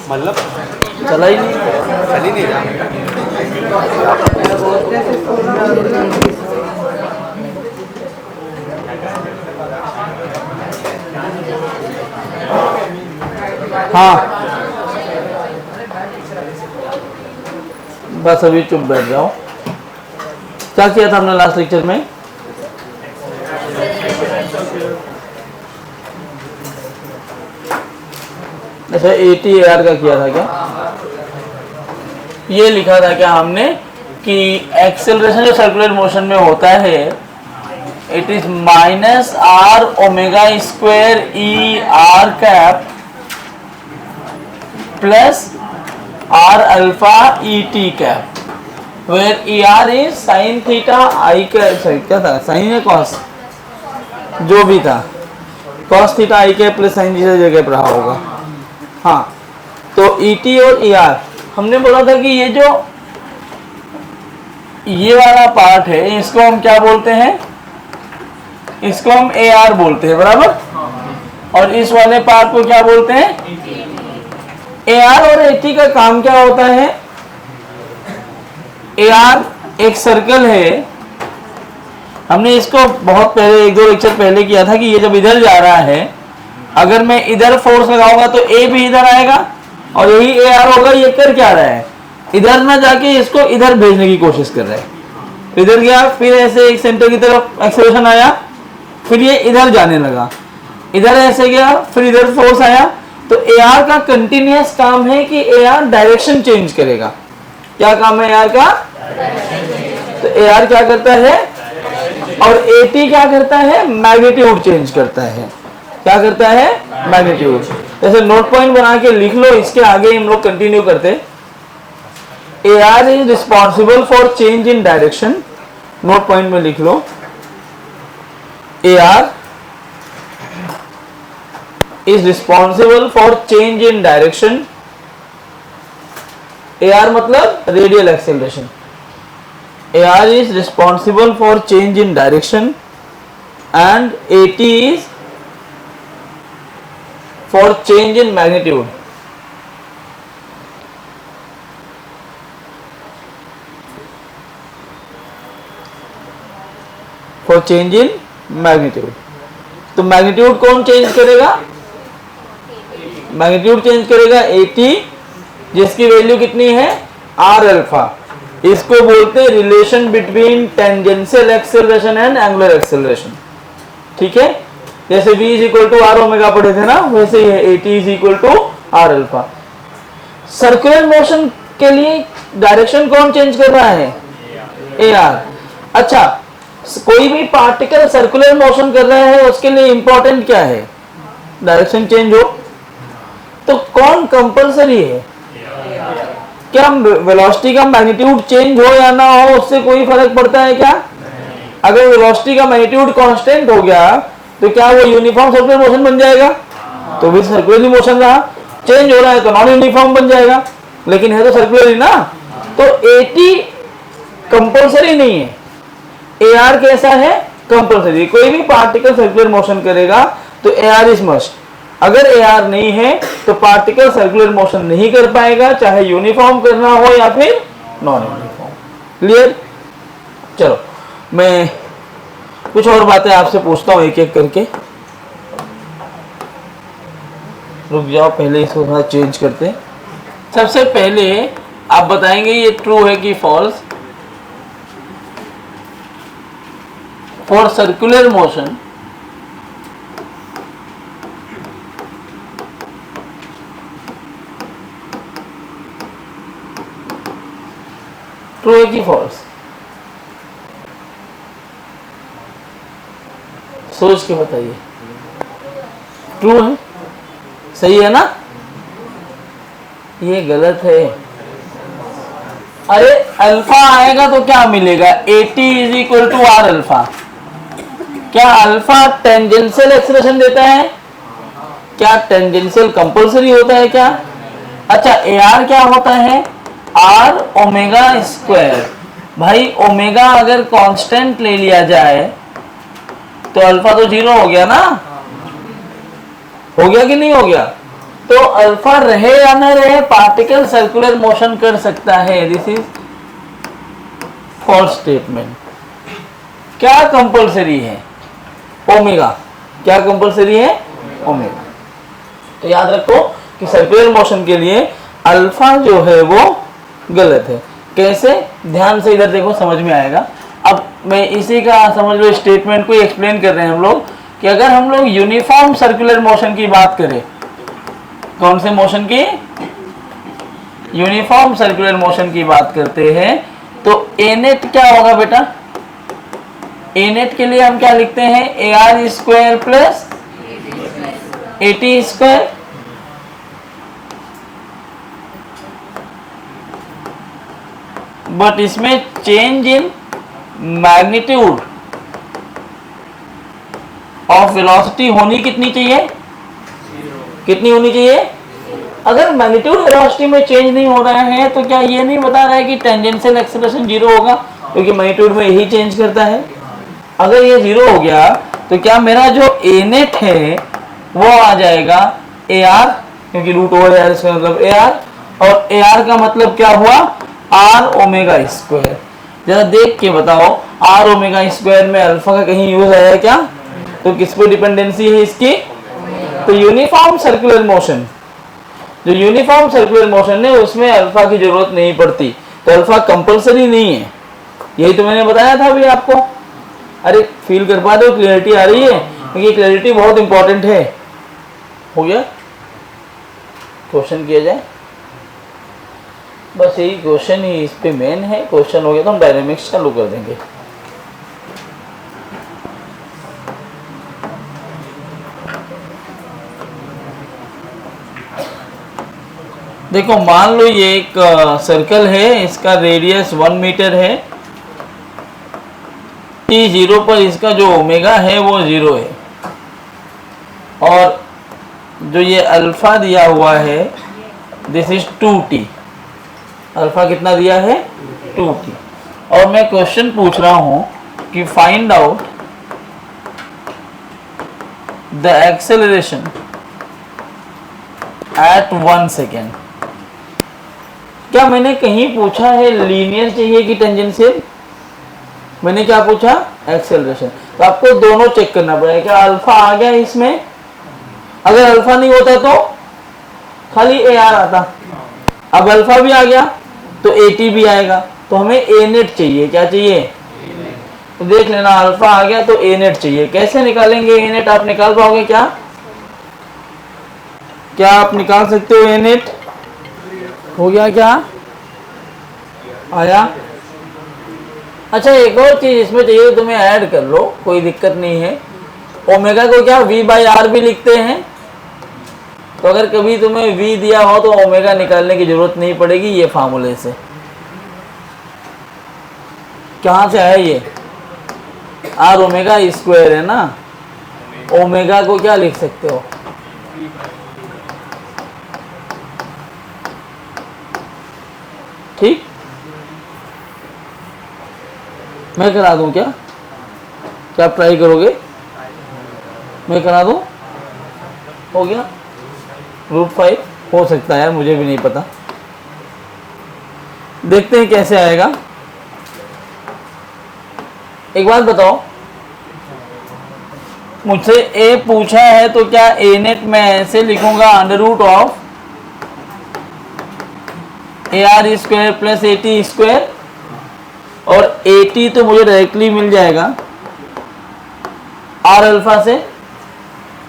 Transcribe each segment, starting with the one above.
मतलब चला ही नहीं। चल ही नहीं रहा। हाँ बस अभी चुप बैठ जाओ। क्या किया था हमने लास्ट लेक्चर में? अच्छा ATAR का किया था क्या? ये लिखा था क्या हमने कि एक्सेलरेशन जो सर्कुलर मोशन में होता है it is minus r omega square e r cap plus r alpha e t cap where e r is sine theta i cap, sorry क्या था, साइन है कॉस, जो भी था, cos theta i cap plus sine theta जगह पर रहा होगा। हाँ तो ई टी और ई आर हमने बोला था कि ये जो ये वाला पार्ट है इसको हम क्या बोलते हैं, इसको हम ए आर बोलते हैं, बराबर, और इस वाले पार्ट को क्या बोलते हैं, ए आर। और ए टी का काम क्या होता है? ए आर एक सर्कल है, हमने इसको बहुत पहले एक दो लेक्चर पहले किया था कि ये जब इधर जा रहा है अगर मैं इधर फोर्स लगाऊंगा तो ए भी इधर आएगा और यही ए आर होगा। ये कर क्या रहा है, इधर ना जाके इसको इधर भेजने की कोशिश कर रहा है। इधर गया, फिर ऐसे एक सेंटर की तरफ एक्सेलरेशन आया, फिर ये इधर जाने लगा, इधर ऐसे गया, फिर इधर फोर्स आया। तो ए आर का कंटिन्यूअस काम है कि ए आर डायरेक्शन चेंज करेगा। क्या काम है ए आर का? तो ए आर क्या करता है, और ए टी क्या करता है, मैग्नीट्यूड चेंज करता है। क्या करता है? मैग्नीट्यूड। जैसे नोट पॉइंट बना के लिख लो, इसके आगे हम लोग कंटिन्यू करते। A R is responsible for change in direction, note point में लिख लो, A R is responsible for change in direction. A R मतलब radial acceleration. A R is responsible for change in direction and A T is for change in magnitude. For change in magnitude. तो magnitude कौन change करेगा? Magnitude change करेगा AT, जिसकी value कितनी है, R alpha. इसको बोलते हैं relation between tangential acceleration and angular acceleration. ठीक है, जैसे v is equal to r omega पढ़े थे ना, वैसे ही है AT is equal to r alpha. Circular motion के लिए डायरेक्शन कौन चेंज कर रहा है? A r. अच्छा, कोई भी पार्टिकल सर्कुलर मोशन कर रहा है उसके लिए इंपॉर्टेंट क्या है? डायरेक्शन चेंज हो। तो कौन कंपल्सरी है? क्या वेलोसिटी का मैग्नीट्यूड चेंज हो या ना हो उससे कोई फर्क पड़ता है क्या? अगर वेलोसिटी का मैग्नीट्यूड कांस्टेंट हो गया तो क्या वो यूनिफॉर्म सर्कुलर मोशन बन जाएगा? तो भी सर्कुलर मोशन रहा, चेंज हो रहा है तो नॉन यूनिफॉर्म बन जाएगा, लेकिन है तो सर्कुलर ही ना। तो एटी कंपल्सरी नहीं है, ए आर कैसा है, कंपल्सरी। कोई भी पार्टिकल सर्कुलर मोशन करेगा तो ए आर इज मस्ट। अगर ए आर नहीं है तो पार्टिकल सर्कुलर मोशन नहीं कर पाएगा, चाहे यूनिफॉर्म करना हो या फिर नॉन यूनिफॉर्म। क्लियर? चलो मैं कुछ और बातें आपसे पूछता हूं एक एक करके। रुक जाओ, पहले इसको थोड़ा चेंज करते हैं। सबसे पहले आप बताएंगे ये ट्रू है कि false. For circular motion true है कि फॉल्स? सोच के बताइए। ट्रू है, सही है ना? ये गलत है। अरे अल्फा आएगा तो क्या मिलेगा, AT is equal to r alpha. क्या अल्फा टेंजेंशियल एक्सेलरेशन देता है? क्या टेंजेंशियल कंपल्सरी होता है क्या? अच्छा, AR क्या होता है, आर ओमेगा स्क्वायर। भाई ओमेगा अगर कांस्टेंट ले लिया जाए तो अल्फा तो 0 हो गया ना, हो गया कि नहीं हो गया? तो अल्फा रहे या न रहे, पार्टिकल सर्कुलर मोशन कर सकता है। This is false statement. क्या कंपलसरी है? ओमेगा। क्या कंपलसरी है? ओमेगा। तो याद रखो कि सर्कुलर मोशन के लिए अल्फा जो है वो गलत है। कैसे? ध्यान से इधर देखो, समझ में आएगा। अब मैं इसी का समझ लो स्टेटमेंट को एक्सप्लेन कर रहे हैं हम लोग कि अगर हम लोग यूनिफॉर्म सर्कुलर मोशन की बात करें, कौन से मोशन की? यूनिफॉर्म सर्कुलर मोशन की बात करते हैं, तो ए नेट क्या होगा बेटा? ए नेट के लिए हम क्या लिखते हैं? A R square plus A T square. But इसमें change in magnitude of velocity होनी कितनी चाहिए? कितनी होनी चाहिए? अगर मैग्नीट्यूड वेलोसिटी में चेंज नहीं हो रहा है तो क्या ये नहीं बता रहा है कि टेंजेंशियल एक्सेलरेशन जीरो होगा? क्योंकि मैग्नीट्यूड में यही चेंज करता है। अगर ये जीरो हो गया तो क्या मेरा जो ए नेट है वो आ जाएगा ए आर, क्योंकि रूट ओवर ए आर इसका मतलब ए आर, और ए आर का मतलब क्या हुआ? R omega square. जरा देख के बताओ, आर ओमेगा स्क्वायर में अल्फा का कहीं यूज आया है क्या? तो किस पे डिपेंडेंसी है इसकी? तो यूनिफॉर्म सर्कुलर मोशन, जो यूनिफॉर्म सर्कुलर मोशन है उसमें अल्फा की जरूरत नहीं पड़ती, तो अल्फा कंपलसरी नहीं है। यही तो मैंने बताया था अभी आपको। अरे फील कर पा रहे हो? क्लियरिटी आ रही है? क्योंकि क्लियरिटी बहुत इंपॉर्टेंट है। हो गया? क्वेश्चन किया जाए। बस यही क्वेश्चन ही इस पे मेन है। क्वेश्चन हो गया तो हम डायनेमिक्स चालू कर देंगे। देखो मान लो ये एक सर्कल है, इसका रेडियस 1 मीटर है। t0 पर इसका जो ओमेगा है वो 0 है, और जो ये अल्फा दिया हुआ है दिस इज 2t। अल्फा कितना दिया है? 2t। और मैं क्वेश्चन पूछ रहा हूं कि find out the acceleration at 1 second. क्या मैंने कहीं पूछा है लीनियर चाहिए कि टेंजेंशियल? मैंने क्या पूछा? एक्सेलरेशन। तो आपको दोनों चेक करना पड़ेगा। क्या अल्फा आ गया इसमें? अगर अल्फा नहीं होता तो खाली ए आर आता। अब अल्फा भी आ गया तो ए टी भी आएगा, तो हमें ए नेट चाहिए। क्या चाहिए? तो देख लेना, अल्फा आ गया तो ए नेट चाहिए। कैसे निकालेंगे ए नेट? आप निकाल पाओगे क्या? क्या आप निकाल सकते हो ए नेट? हो गया क्या? आया? अच्छा एक और चीज इसमें चाहिए, तुम्हें ऐड कर लो, कोई दिक्कत नहीं है। ओमेगा को क्या v बाई आर भी लिखते हैं, तो अगर कभी तुम्हें v दिया हो तो ओमेगा निकालने की जरूरत नहीं पड़ेगी ये फार्मूले से। कहाँ से आया ये? आर ओमेगा स्क्वायर है ना, ओमेगा को क्या लिख सकते हो? ठीक, मैं करा दूं क्या? क्या आप ट्राई करोगे? मैं करा दूं? हो गया? √5 हो सकता है, मुझे भी नहीं पता। देखते हैं कैसे आएगा। एक बात बताओ, मुझसे ए पूछा है तो क्या ए नेट मैं ऐसे लिखूंगा √of A R square plus A T square, और ए टी तो मुझे डायरेक्टली मिल जाएगा आर अल्फा से,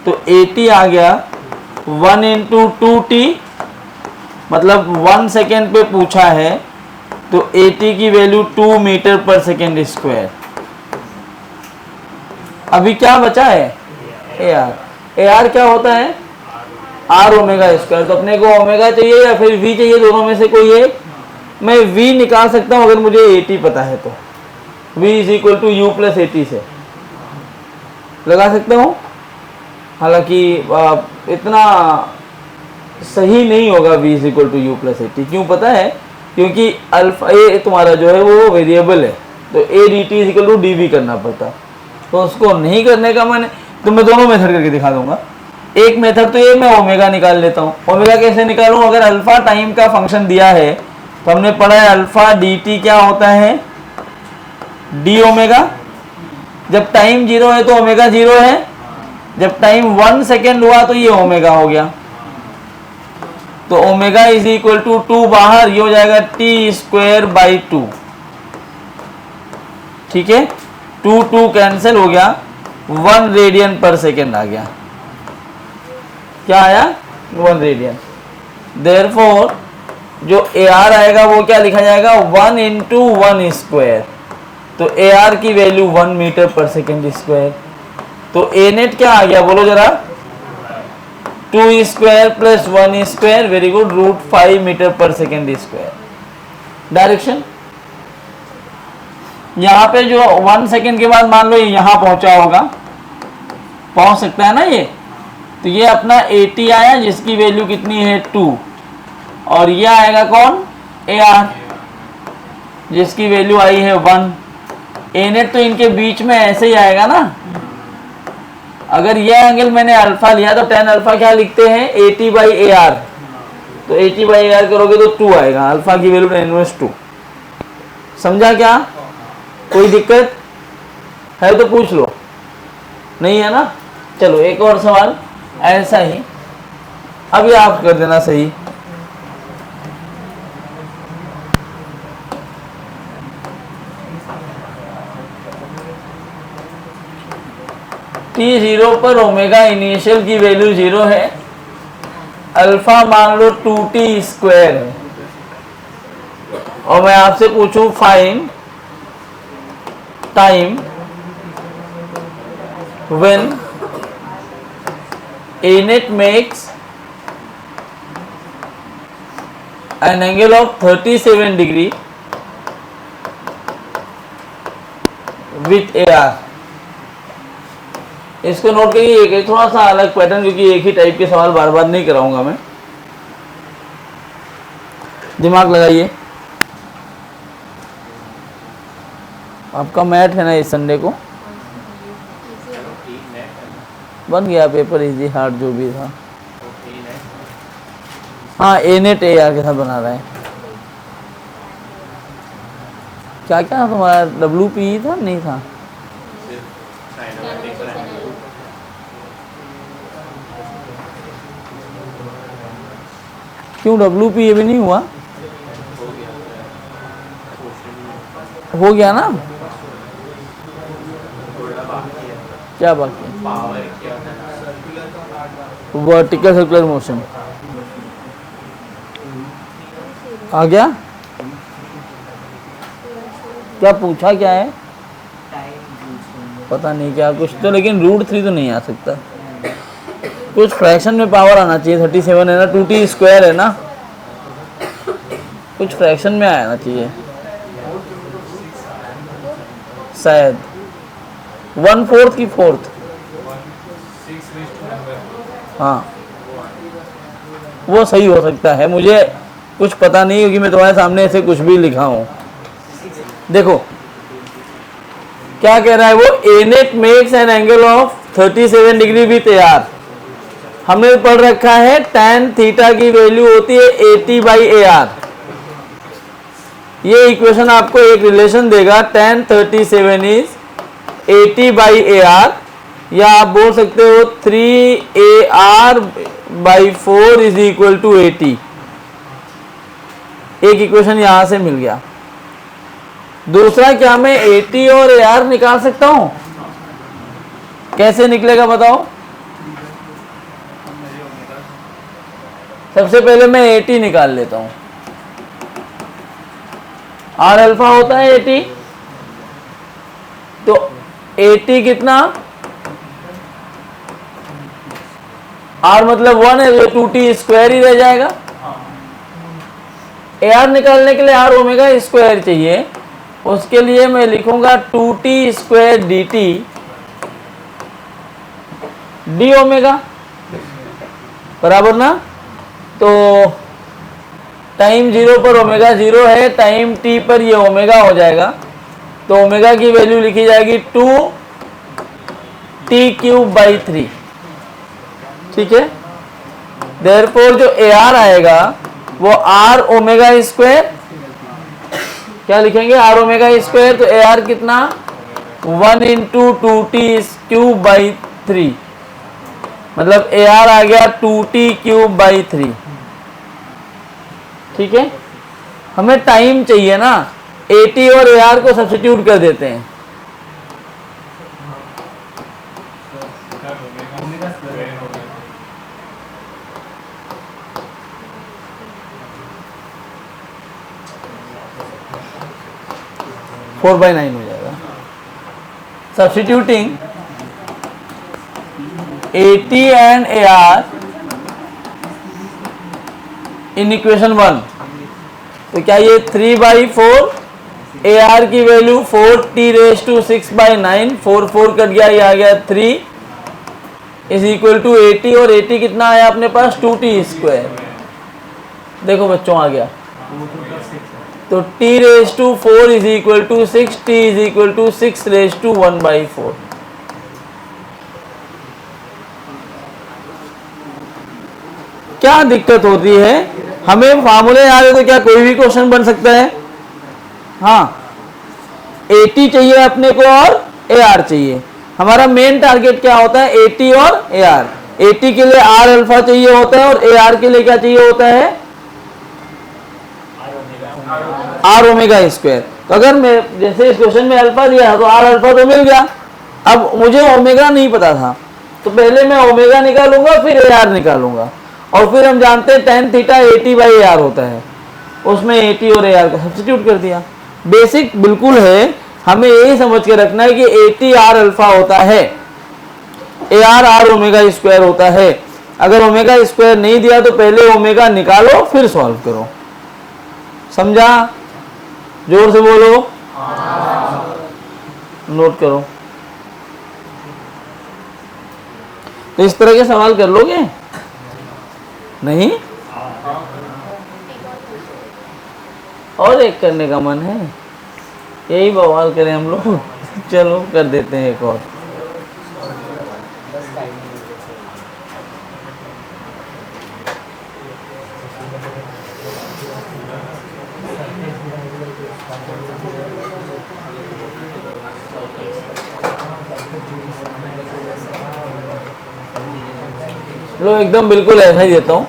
तो ए टी आ गया 1 इंटू 2t, मतलब 1 सेकेंड पे पूछा है तो ए टी की वैल्यू 2 मीटर पर सेकेंड स्क्वायर। अभी क्या बचा है? A are. ए आर क्या होता है? R omega square. तो अपने को ओमेगा चाहिए या फिर वी चाहिए, दोनों में से कोई एक। मैं वी निकाल सकता हूं अगर मुझे ए टी पता है तो। v is equal to u plus A t से लगा सकता हूं। हालांकि इतना सही नहीं होगा v is equal to u plus A t. क्यों पता है? क्योंकि अल्फा ए तुम्हारा जो है वो वेरिएबल है, तो a d t is equal to d v करना पड़ता। तो उसको नहीं करने का मैंने, तो मैं दोनों मेथड करके दिखा दूंगा। एक मेथड तो ये मैं ओमेगा निकाल लेता हूँ। ओमेगा कैसे निकालूं? अगर अल्फा टाइम का फंक्शन दिया है तो हमने पढ़ा है अल्फा डी टी क्या होता है, डी ओमेगा। जब टाइम 0 है तो ओमेगा 0 है, जब टाइम 1 सेकेंड हुआ तो ये ओमेगा हो गया। तो ओमेगा इज इक्वल टू 2 बाहर, ये हो जाएगा टी स्क्वायर बाई 2। ठीक है, 2 कैंसिल हो गया, 1 रेडियन पर सेकेंड आ गया। क्या आया? 1 रेडियन। देयरफॉर जो ए आर आएगा वो क्या लिखा जाएगा? 1 इंटू 1 स्क्वायर। तो ए आर की वैल्यू 1 मीटर पर सेकेंड स्क्वायर। तो ए नेट क्या आ गया बोलो जरा? 2 square plus 1 square, very good, √5 metre पर सेकेंड स्क्वायर। डायरेक्शन यहाँ पे जो 1 सेकेंड के बाद मान लो यहाँ पहुंचा होगा, पहुंच सकता है ना ये, तो ये अपना 80 आया जिसकी वैल्यू कितनी है 2, और ये आएगा कौन? ए आर जिसकी वैल्यू आई है 1। ए नेट तो इनके बीच में ऐसे ही आएगा ना। अगर ये एंगल मैंने अल्फा लिया तो tan अल्फा क्या लिखते हैं? 80 बाई ए आर। तो 80 बाई ए आर करोगे तो 2 आएगा, अल्फा की वैल्यू -2। समझा क्या? कोई दिक्कत है तो पूछ लो, नहीं है ना? चलो एक और सवाल ऐसा ही, अभी आप कर देना सही। t0 पर ओमेगा इनिशियल की वैल्यू 0 है, अल्फा मान लो 2t स्क्वायर है, और मैं आपसे पूछूं find time when a net makes an angle of 37 degree with AR। इसको नोट करिए, एक थोड़ा सा अलग पैटर्न, क्योंकि एक ही टाइप के सवाल बार बार नहीं कराऊंगा मैं, दिमाग लगाइए। आपका मैथ है ना इस संडे को? बन गया पेपर इजी हार्ड जो भी था। हाँ, ए नेट ए आर के साथ बना रहा है। क्या क्या तुम्हारा WP था नहीं था? क्यों WP ये भी नहीं हुआ? हो गया ना? क्या बाकी? वर्टिकल सर्कुलर मोशन आ गया? क्या पूछा क्या है? पता नहीं क्या कुछ तो, लेकिन √3 तो नहीं आ सकता। कुछ फ्रैक्शन में पावर आना चाहिए। 37 है ना, 2t स्क्वायर है ना, कुछ फ्रैक्शन में आना चाहिए शायद। 1/4 की 4th। हाँ, वो सही हो सकता है, मुझे कुछ पता नहीं, क्योंकि मैं तुम्हारे सामने ऐसे कुछ भी लिखा हूं। देखो क्या कह रहा है वो, A net makes an angle of 37 degree with A R. हमने पढ़ रखा है tan थीटा की वैल्यू होती है 80 बाई ए आर। ये इक्वेशन आपको एक रिलेशन देगा, tan 37 is 80 by A R, या आप बोल सकते हो 3AR by 4 is equal to 80। एक इक्वेशन यहां से मिल गया। दूसरा, क्या मैं 80 और AR निकाल सकता हूं? कैसे निकलेगा बताओ? सबसे पहले मैं 80 निकाल लेता हूं। R अल्फा होता है 80, तो 80 कितना? R मतलब 1 है, तो 2t स्क्वायर ही रह जाएगा। AR निकालने के लिए R ओमेगा स्क्वायर चाहिए, उसके लिए मैं लिखूंगा 2t square dt d omega, बराबर ना? तो टाइम 0 पर ओमेगा 0 है, टाइम t पर ये ओमेगा हो जाएगा, तो ओमेगा की वैल्यू लिखी जाएगी 2t³ बाई 3। ठीक है। देयरफॉर जो AR आएगा वो R ओमेगा स्क्वायर, क्या लिखेंगे, R ओमेगा स्क्वायर, तो AR कितना 1 इंटू 2t क्यूब बाई 3, मतलब AR आ गया 2t क्यूब बाई 3। ठीक है, हमें टाइम चाहिए ना, AT और AR को सब्स्टिट्यूट कर देते हैं। फोर बाई 9 हो जाएगा। Substituting AT and AR in equation 1, तो क्या ये 3/4, AR की वैल्यू 4t⁻6/9, 4 कट गया, ये आ गया 3 इज इक्वल टू AT, और AT कितना आया अपने पास 2t स्क्वायर। देखो बच्चों आ गया, तो t⁻4 is equal to 6, t is equal to 6⁻1/4। क्या दिक्कत होती है, हमें फार्मूले याद है तो क्या कोई भी क्वेश्चन बन सकता है। हाँ, AT चाहिए अपने को और AR चाहिए। हमारा मेन टारगेट क्या होता है, AT और AR। AT के लिए R अल्फा चाहिए होता है और AR के लिए क्या चाहिए होता है, R ओमेगा स्क्वायर। तो अगर मैं जैसे इस क्वेश्चन में अल्फा दिया तो R अल्फा तो मिल गया, अब मुझे ओमेगा नहीं पता था, तो पहले मैं ओमेगा निकालूंगा फिर AR निकालूंगा, और फिर हम जानते हैं tan थीटा AT/AR होता है, उसमें AT और AR का सब्स्टिट्यूट कर दिया। बेसिक बिल्कुल है, हमें यही समझ के रखना है कि AT R अल्फा होता है, AR R ओमेगा स्क्वायर होता है। अगर ओमेगा स्क्वायर नहीं दिया तो पहले ओमेगा निकालो फिर सॉल्व करो। समझा? जोर से बोलो, नोट करो। तो इस तरह के सवाल कर लोगे नहीं? और एक करने का मन है, यही बवाल करें हम लोग। चलो कर देते हैं एक और। लो एकदम बिल्कुल ऐसा ही देता हूं।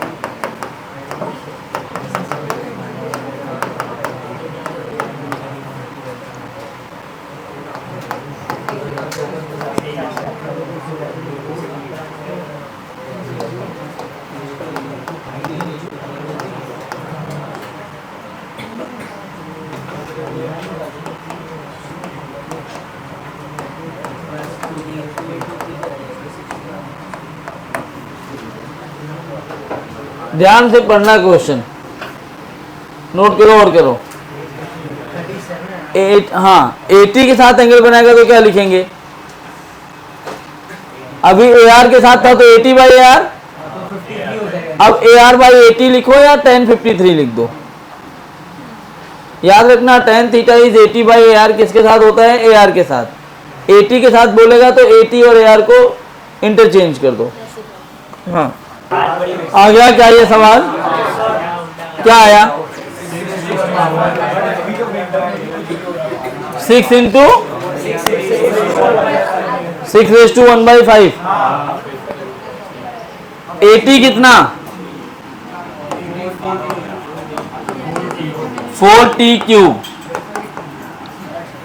ध्यान से पढ़ना क्वेश्चन, नोट करो और करो। AT के साथ एंगल बनाएगा तो क्या लिखेंगे, अभी AR के साथ था तो AT/AR, अब AR/AT लिखो या tan 53 लिख दो। याद रखना tan थीटा इज AT/AR किसके साथ होता है, AR के साथ। AT के साथ बोलेगा तो AT और AR को इंटरचेंज कर दो। हाँ, आ गया क्या ये सवाल, क्या आया, 6 इंटू 6⁻1/5। AT कितना 4t क्यूब।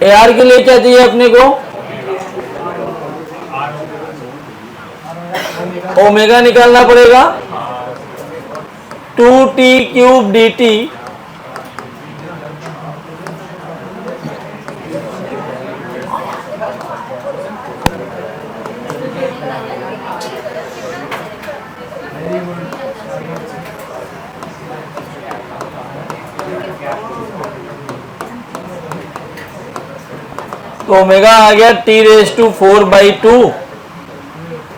AR के लिए क्या चाहिए अपने को, ओमेगा निकालना पड़ेगा, 2t क्यूब dt तो ओमेगा आ गया t⁻4/2,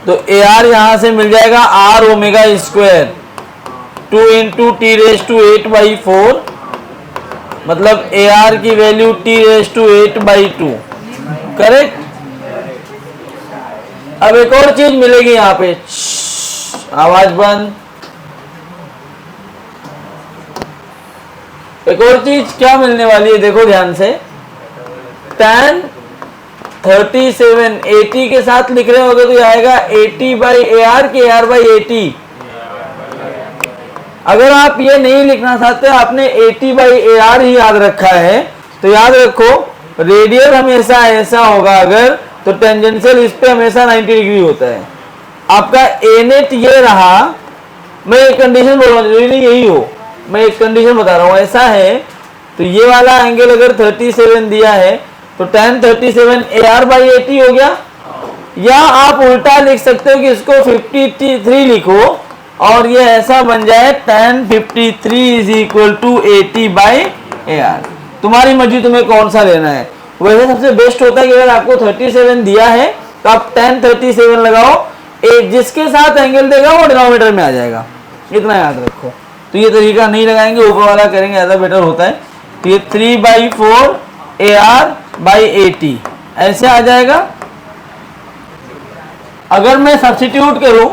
तो AR यहां से मिल जाएगा R omega square 2 into t⁻8/4, मतलब AR की वैल्यू t⁻8/2, करेक्ट। अब एक और चीज मिलेगी यहाँ पे, आवाज बंद। एक और चीज क्या मिलने वाली है देखो ध्यान से, tan 37 80 के साथ लिख रहे होगे तो ये आएगा 80/AR के AR/80। अगर आप ये नहीं लिखना चाहते, आपने 80/AR ही याद रखा है, तो याद रखो रेडियल हमेशा ऐसा होगा अगर, तो टेंजेंशियल इस पे हमेशा 90 डिग्री होता है। आपका ए नेट ये रहा, मैं एक कंडीशन बोल रहा हूँ, नहीं यही हो, मैं एक कंडीशन बता रहा हूँ, ऐसा है तो ये वाला एंगल अगर 37 दिया है तो tan 37 AR/80 हो गया। या आप उल्टा लिख सकते हो कि इसको 53 लिखो और ये ऐसा बन जाए tan 53 = 80/AR। तुम्हारी मर्जी तुम्हें कौन सा लेना है। वैसे सबसे बेस्ट होता है कि अगर आपको 37 दिया है तो आप tan 37 लगाओ, जिसके साथ एंगल देगा वो डिनोमिनेटर में आ जाएगा, इतना याद रखो। तो ये तरीका नहीं लगाएंगे, ऊपर वाला करेंगे, ज़्यादा बेटर होता है। तो ये 3/4 AR/80 ऐसे आ जाएगा। अगर मैं सब्स्टिट्यूट करूं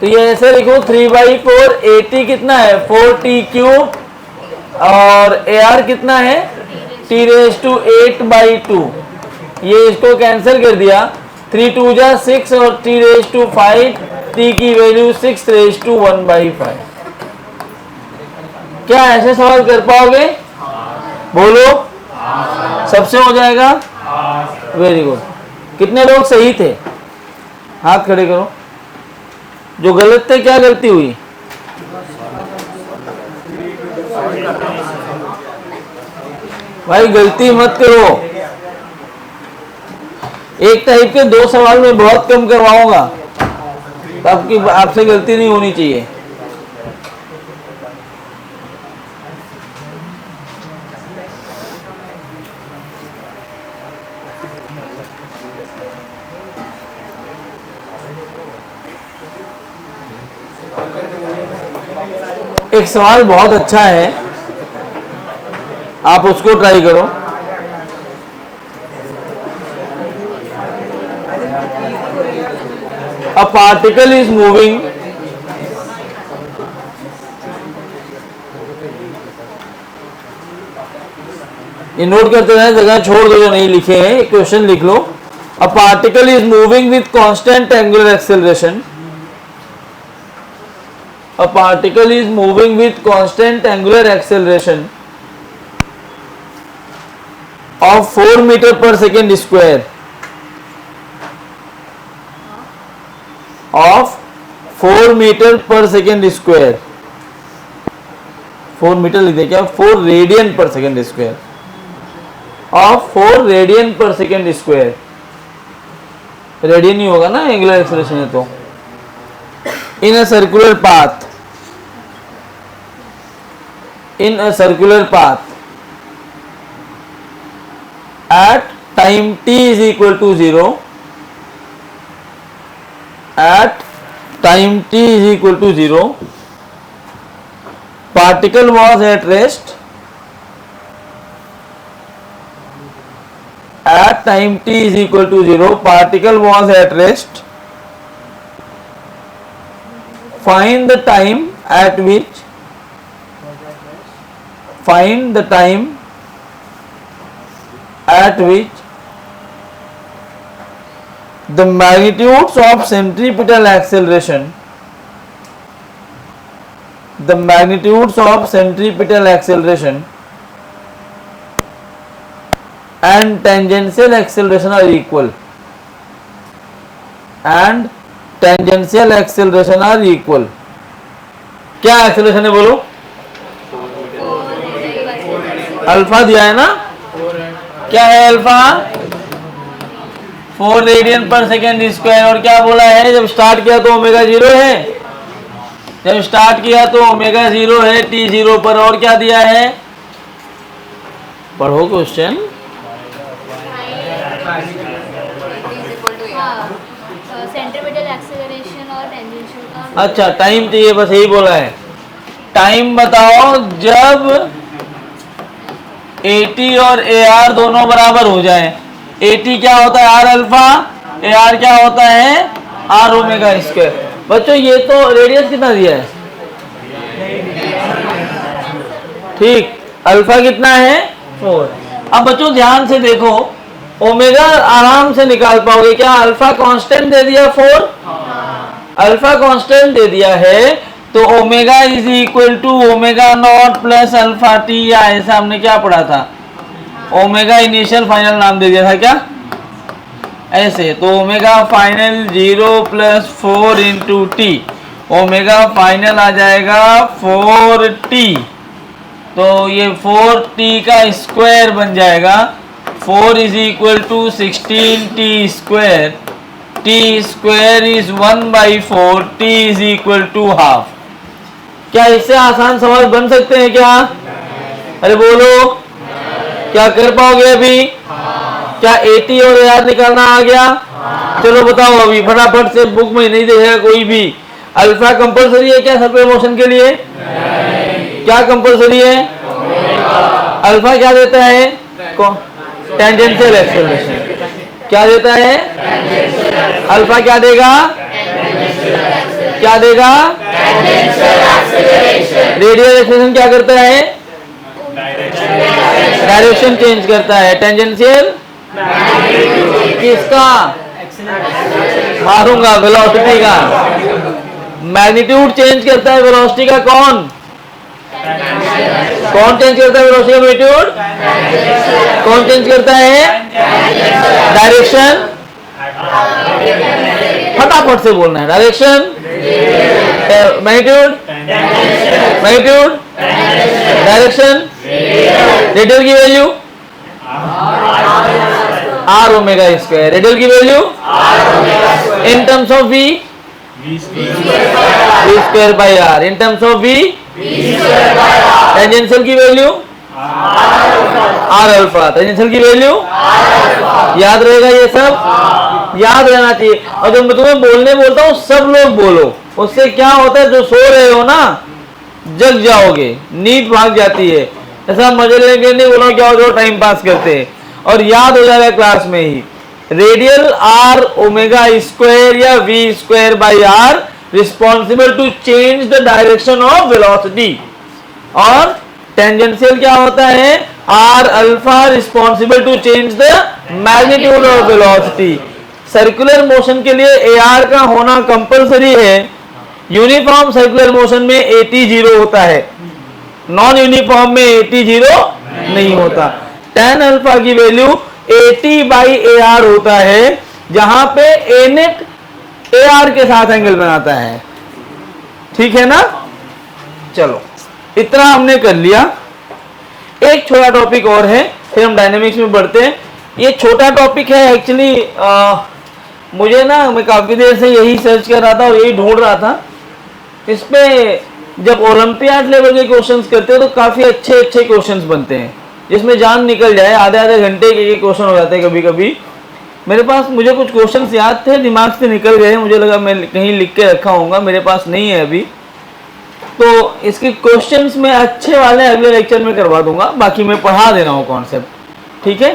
तो ये ऐसे लिखो 3/4 80 कितना है 4t³ और AR कितना है t⁸ ये इसको कैंसिल कर दिया, 3 2 जा 6 और t⁵ t की वैल्यू 6⁵1/5। क्या ऐसे सवाल कर पाओगे? बोलो, सबसे हो जाएगा। Very good. कितने लोग सही थे? हाथ खड़े करो। जो गलत थे, क्या गलती हुई? भाई गलती मत करो। एक टाइप के 2 सवाल में बहुत कम करवाऊंगा, आपकी आपसे गलती नहीं होनी चाहिए। एक सवाल बहुत अच्छा है, आप उसको ट्राई करो। A particle is moving ये नोट करते रहे, जगह छोड़ दो जो नहीं लिखे हैं, क्वेश्चन लिख लो। A particle is moving with constant angular acceleration. A particle is moving with constant angular acceleration of 4 meter per second square. Of 4 meter per second square. 4 metre लिख दे क्या? 4 रेडियन पर सेकेंड स्क्वायर। Of 4 रेडियन पर second square. Radian ही होगा ना, angular acceleration है तो। In a circular path. In a circular path. At time t = 0. At time t = 0, particle was at rest. At time t = 0, particle was at rest. Find the time at which the magnitudes of centripetal acceleration and tangential acceleration are equal. क्या acceleration है बोलो? Alpha दिया है ना, क्या है alpha? 4 radian पर second square. और क्या बोला है? जब स्टार्ट किया तो ओमेगा 0 है, जब स्टार्ट किया तो ओमेगा 0 है t0 पर। और क्या दिया है? पढ़ो क्वेश्चन। सेंट्रीपिटल एक्सेलरेशन और टेंजेंशियल का। अच्छा, टाइम चाहिए, बस यही बोला है। टाइम बताओ जब AT और AR दोनों बराबर हो जाए। AT क्या होता है? R alpha. AR क्या होता है? R omega square. बच्चों ये तो रेडियस कितना दिया है, ठीक, अल्फा कितना है 4। अब बच्चों ध्यान से देखो, ओमेगा आराम से निकाल पाओगे क्या, अल्फा कांस्टेंट दे दिया 4, अल्फा कांस्टेंट दे दिया है, तो omega is equal to omega naught plus alpha t, या ऐसा हमने क्या पढ़ा था, ओमेगा इनिशियल फाइनल नाम दे दिया था क्या ऐसे, तो omega final 0 plus 4 into T, omega final आ जाएगा 4t, तो ये 4t का स्क्वायर बन जाएगा, 4 is equal to 16t square, t square is 1/4, t is equal to half. क्या इससे आसान सवाल बन सकते हैं क्या, अरे बोलो, क्या कर पाओगे अभी, क्या 80 और AR निकालना आ गया, चलो बताओ अभी फटाफट से, बुक में नहीं देखेगा कोई भी। अल्फा कंपलसरी है क्या सर्कुलर मोशन के लिए, क्या कंपलसरी है, अल्फा क्या देता है, टेंजेंशियल एक्सेलरेशन, क्या देता है, अल्फा क्या देगा, क्या देगा, रेडियल एक्सेलरेशन क्या करता है, डायरेक्शन चेंज करता है, टेंजेंशियल किसका, मारूंगा वेलोसिटी का, मैग्नीट्यूड चेंज करता है वेलोसिटी का, कौन चेंज करता है वेलोसिटी का मैग्नीट्यूड, कौन चेंज करता है, डायरेक्शन, फटाफट से बोलना है, डायरेक्शन, मैग्नीट्यूड, डायरेक्शन, रेडियल की value R omega square, radial की value in terms of V square by R, in terms of V tangential की वैल्यू आर अल्फा, टेंजेंशियल की वैल्यू याद रहेगा, ये सब याद रहना चाहिए। और जब मैं तुम्हें बोलने बोलता हूँ सब लोग बोलो, उससे क्या होता है, जो सो रहे हो ना जग जाओगे, नींद भाग जाती है, ऐसा मजे लेके नहीं बोलो क्या हो, टाइम पास करते हैं, और याद हो जाएगा क्लास में ही। रेडियल आर ओमेगा स्क्वायर या v square by r responsible to change the direction of velocity, और टेंजेंशियल क्या होता है, r alpha responsible to change the magnitude of velocity. Circular motion के लिए ए आर का होना कंपलसरी है, यूनिफॉर्म सर्कुलर मोशन में 80 0 होता है, नॉन यूनिफॉर्म में 80 0 नहीं होता। tan अल्फा की वैल्यू 80/AR होता है, जहां पे A नेट AR के साथ एंगल बनाता है, ठीक है ना। चलो इतना हमने कर लिया, एक छोटा टॉपिक और है, फिर हम डायनेमिक्स में बढ़ते हैं। ये छोटा टॉपिक है एक्चुअली, मुझे ना, मैं काफी देर से यही सर्च कर रहा था और यही ढूंढ रहा था। इस पे जब ओलंपियाड लेवल के क्वेश्चंस करते हैं तो काफी अच्छे अच्छे क्वेश्चंस बनते हैं, जिसमें जान निकल जाए, आधे आधे घंटे के क्वेश्चन हो जाते हैं कभी कभी। मेरे पास, मुझे कुछ क्वेश्चंस याद थे, दिमाग से निकल गए, मुझे लगा मैं कहीं लिख के रखा होऊंगा, मेरे पास नहीं है अभी। तो इसके क्वेश्चंस में अच्छे वाले अगले लेक्चर में करवा दूंगा, बाकी मैं पढ़ा दे रहा हूँ कॉन्सेप्ट, ठीक है।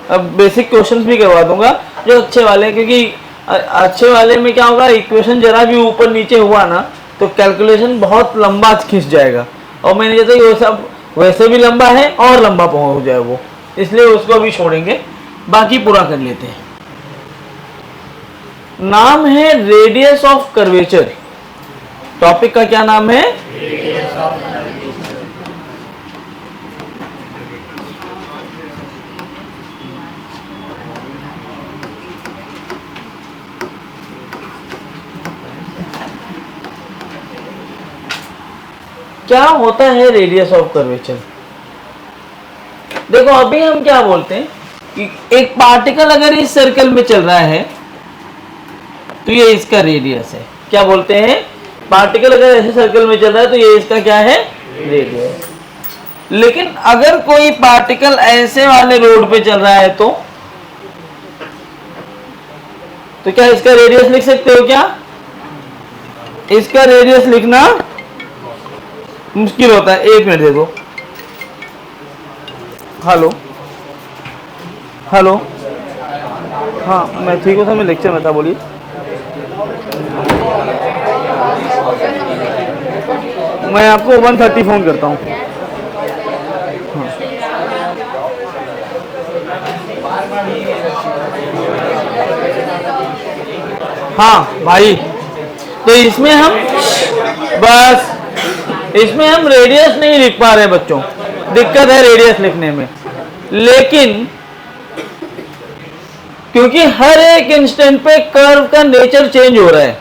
अब बेसिक क्वेश्चंस भी करवा दूंगा जो अच्छे वाले, क्योंकि अच्छे वाले में क्या होगा, इक्वेशन जरा भी ऊपर नीचे हुआ ना तो कैलकुलेशन बहुत लंबा खिंच जाएगा, और मैंने जैसे ये सब वैसे भी लंबा है और लंबा हो जाए वो, इसलिए उसको अभी छोड़ेंगे, बाकी पूरा कर लेते हैं। नाम है रेडियस ऑफ कर्वेचर, टॉपिक का क्या नाम है, क्या होता है रेडियस ऑफ कर्वेचर। देखो अभी हम क्या बोलते हैं कि एक पार्टिकल अगर इस सर्कल में चल रहा है तो ये इसका रेडियस है, क्या बोलते हैं, पार्टिकल अगर ऐसे सर्कल में चल रहा है तो ये इसका क्या है, रेडियस। लेकिन अगर कोई पार्टिकल ऐसे वाले रोड पे चल रहा है तो क्या इसका रेडियस लिख सकते हो क्या, इसका रेडियस लिखना मुश्किल होता है। एक मिनट दे दो, हेलो हेलो, हाँ मैं ठीक हूँ सर, मैं लेक्चर में था, बोलिए। मैं आपको 1:30 फोन करता हूँ। हाँ भाई, तो इसमें हम रेडियस नहीं लिख पा रहे बच्चों, दिक्कत है रेडियस लिखने में। लेकिन क्योंकि हर एक इंस्टेंट पे कर्व का नेचर चेंज हो रहा है,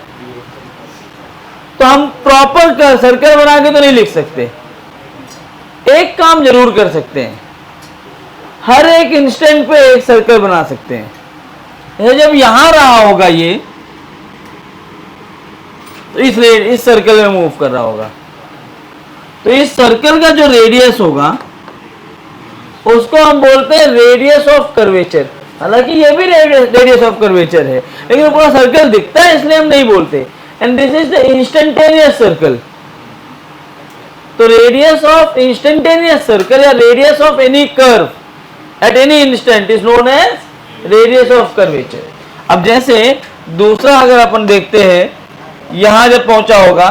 तो हम प्रॉपर सर्कल बना के तो नहीं लिख सकते। एक काम जरूर कर सकते हैं, हर एक इंस्टेंट पे एक सर्कल बना सकते हैं। जब यहां रहा होगा ये, तो इस सर्कल में मूव कर रहा होगा, तो इस सर्कल का जो रेडियस होगा उसको हम बोलते हैं रेडियस ऑफ कर्वेचर। हालांकि ये भी रेडियस ऑफ कर्वेचर है, लेकिन पूरा सर्कल दिखता है इसलिए हम नहीं बोलते। And this is the instantaneous circle. तो रेडियस ऑफ इंस्टेंटेनियस सर्कल या radius of any curve at any instant is known as radius of curvature. अब जैसे दूसरा अगर अपन देखते हैं, यहां जब पहुंचा होगा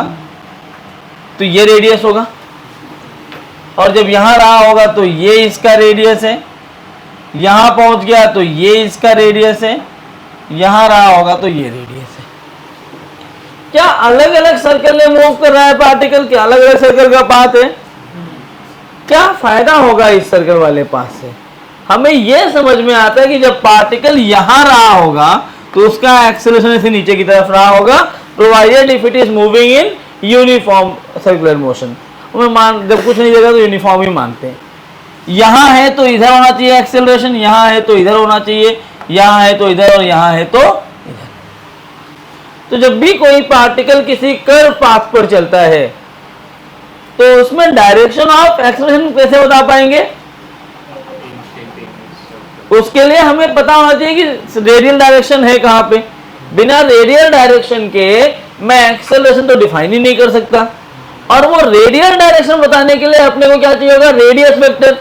तो ये रेडियस होगा, और जब यहां रहा होगा तो ये इसका रेडियस है, यहां पहुंच गया तो ये इसका रेडियस है, यहां रहा होगा तो ये रेडियस है। क्या अलग अलग सर्कल में मूव कर रहा है पार्टिकल? क्या अलग अलग सर्कल का पाथ है? क्या फायदा होगा इस सर्कल वाले पाथ से? हमें यह समझ में आता है कि जब पार्टिकल यहां रहा होगा तो उसका एक्सेलरेशन ऐसे नीचे की तरफ रहा होगा, provided if it is moving in uniform circular motion. जब कुछ नहीं देगा तो यूनिफॉर्म ही मानते हैं। यहां है तो इधर होना चाहिए एक्सेलरेशन, यहां है तो इधर होना चाहिए, यहां है तो इधर, और यहां है तो इधर। तो जब भी कोई पार्टिकल किसी कर्व पाथ पर चलता है तो उसमें डायरेक्शन ऑफ एक्सेलरेशन कैसे बता पाएंगे? उसके लिए हमें पता होना चाहिए कि रेडियल डायरेक्शन है कहां पे। बिना रेडियल डायरेक्शन के मैं एक्सेलरेशन तो डिफाइन ही नहीं कर सकता, और वो रेडियल डायरेक्शन बताने के लिए अपने को क्या चाहिए होगा? Radius vector.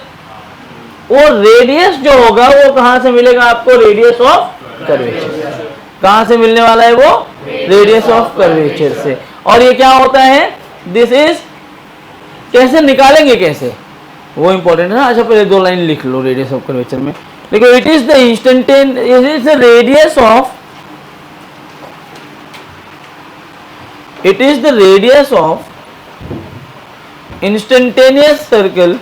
वो रेडियस जो होगा वो कहां से मिलेगा आपको? Radius of curvature. कहां से मिलने वाला है वो? रेडियस ऑफ कर्वेचर से। और ये क्या होता है? दिस इज, कैसे निकालेंगे कैसे, वो इंपॉर्टेंट है ना। अच्छा पहले दो लाइन लिख लो रेडियस ऑफ कर्वेचर में। देखो, it is the instantaneous, it is the radius of, it is the radius of instantaneous circle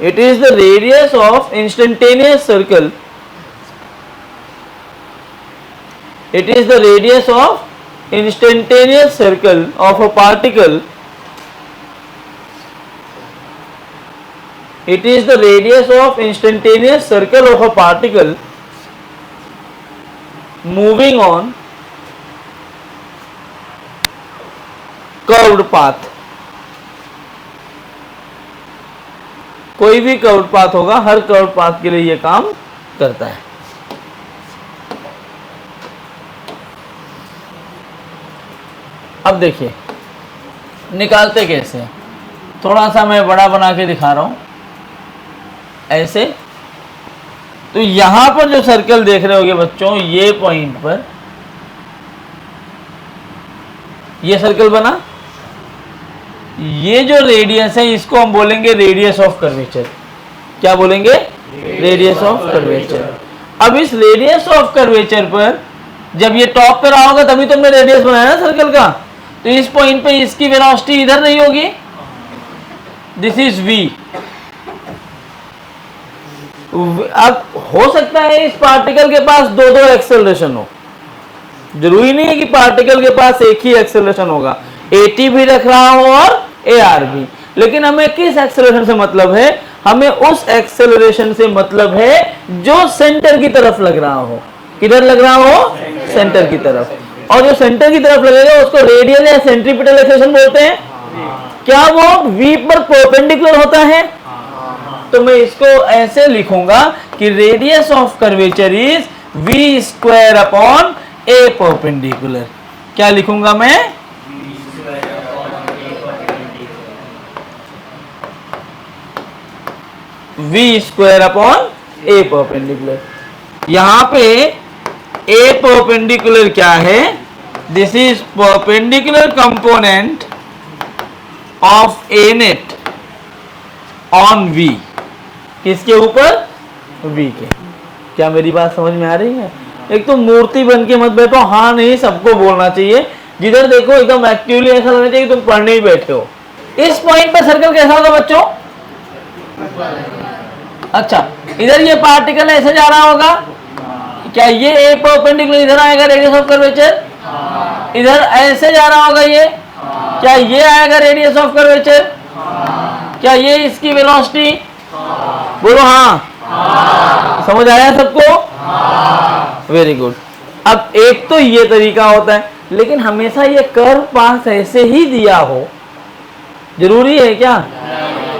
it is the radius of instantaneous circle it is the radius of instantaneous circle of a particle it is the radius of instantaneous circle of a particle moving on curved path. कोई भी curved path होगा, हर curved path के लिए यह काम करता है। अब देखिए निकालते कैसे हैं। थोड़ा सा मैं बड़ा बना के दिखा रहा हूं ऐसे। तो यहां पर जो सर्कल देख रहे होगे बच्चों, ये पॉइंट पर ये सर्कल बना, ये जो रेडियस है इसको हम बोलेंगे रेडियस ऑफ कर्वेचर। क्या बोलेंगे? Radius of curvature. अब इस रेडियस ऑफ कर्वेचर पर जब ये टॉप पे रहा होगा तभी तो हमने रेडियस बनाया ना सर्कल का। तो इस पॉइंट पे इसकी वेलोसिटी इधर नहीं होगी, दिस इज v। अब हो सकता है इस पार्टिकल के पास दो दो एक्सेलरेशन हो, जरूरी नहीं है कि पार्टिकल के पास एक ही एक्सेलरेशन होगा, at भी रख रहा हो और ar भी। लेकिन हमें किस एक्सेलरेशन से मतलब है? हमें उस एक्सेलरेशन से मतलब है जो सेंटर की तरफ लग रहा हो। किधर लग रहा हो? सेंटर की तरफ। और जो सेंटर की तरफ लगेगा उसको रेडियल या सेंट्रीपिटल एक्सेलरेशन बोलते हैं। क्या वो v पर परपेंडिकुलर होता है? तो मैं इसको ऐसे लिखूंगा कि radius of curvature is v square upon a perpendicular. क्या लिखूंगा मैं? v square upon a perpendicular. यहां पे ए परपेंडिकुलर क्या है? This is perpendicular component of a net on v. किसके ऊपर? वी के। क्या मेरी बात समझ में आ रही है? एक तो मूर्ति बन के मत बैठो, हाँ नहीं सबको बोलना चाहिए, जिधर देखो एकदम एक्टिवली ऐसा लगना चाहिए तुम पढ़ने ही बैठे हो। इस पॉइंट पे सर्कल कैसा होगा बच्चों? अच्छा, इधर ये पार्टिकल ऐसे जा रहा होगा, क्या ये ए परपेंडिकुलर इधर आएगा रेडियस ऑफ कर्वेचर? इधर ऐसे जा रहा होगा ये, क्या ये आएगा रेडियस ऑफ कर्वेचर? क्या ये इसकी वेलोसिटी? बोलो हाँ। समझ आया सबको? Very good. अब एक तो ये तरीका होता है, लेकिन हमेशा ये कर्व पास ऐसे ही दिया हो जरूरी है क्या?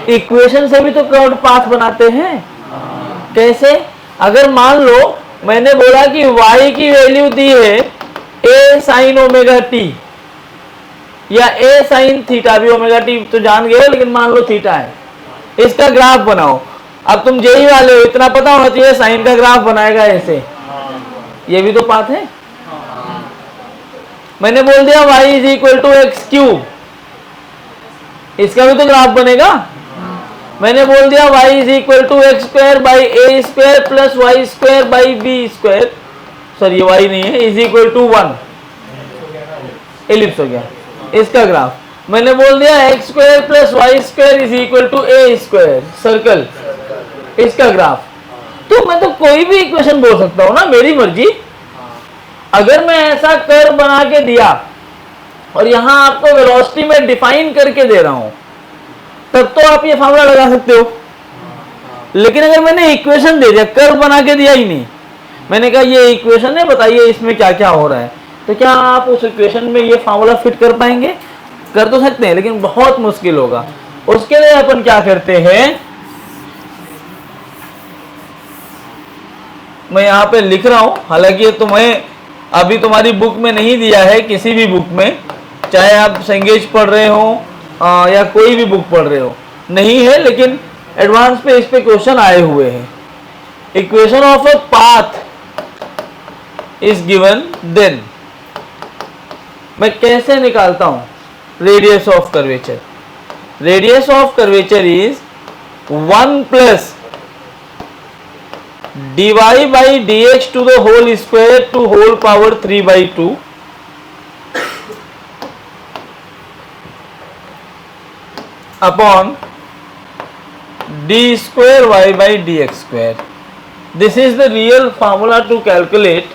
इक्वेशन से भी तो कर्व पाथ बनाते हैं। कैसे? अगर मान लो मैंने बोला कि y की वैल्यू दी है a sin ओमेगा t या a sin थीटा, भी ओमेगा t तो जान गए, लेकिन मान लो थीटा है, इसका ग्राफ बनाओ। अब तुम जेई वाले हो, इतना पता होना चाहिए साइन का ग्राफ बनाएगा ऐसे, ये भी तो पाथ है। मैंने बोल दिया y is equal to x cube, इसका भी तो ग्राफ बनेगा। मैंने बोल दिया y is equal to x square by a square plus y square by b square, sorry ये y नहीं है, इज इक्वल टू 1, एलिप्स हो गया, इसका ग्राफ। मैंने बोल दिया x square plus y square is equal to a square, circle, इसका ग्राफ। तो मैं तो कोई भी इक्वेशन बोल सकता हूं ना, मेरी मर्जी। अगर मैं ऐसा कर्व बना के दिया और यहां आपको वेलोसिटी में डिफाइन करके दे रहा हूं, तब तो आप ये फॉर्मूला लगा सकते हो। लेकिन अगर मैंने इक्वेशन दे दिया, कर्व बना के दिया ही नहीं, मैंने कहा ये इक्वेशन है, बताइए इसमें क्या क्या हो रहा है, तो क्या आप उस इक्वेशन में ये फॉर्मूला फिट कर पाएंगे? कर तो सकते हैं, लेकिन बहुत मुश्किल होगा। उसके लिए अपन क्या करते हैं, मैं यहाँ पे लिख रहा हूं, हालांकि तुम्हें अभी तुम्हारी बुक में नहीं दिया है, किसी भी बुक में, चाहे आप संगेज पढ़ रहे हो या कोई भी बुक पढ़ रहे हो, नहीं है, लेकिन एडवांस पे इस पे क्वेश्चन आए हुए हैं। Equation of a path is given, then मैं कैसे निकालता हूं radius of curvature? Radius of curvature is 1 plus dy by dx to the whole square to whole power 3/2 upon d square y by dx square. This is the real formula to calculate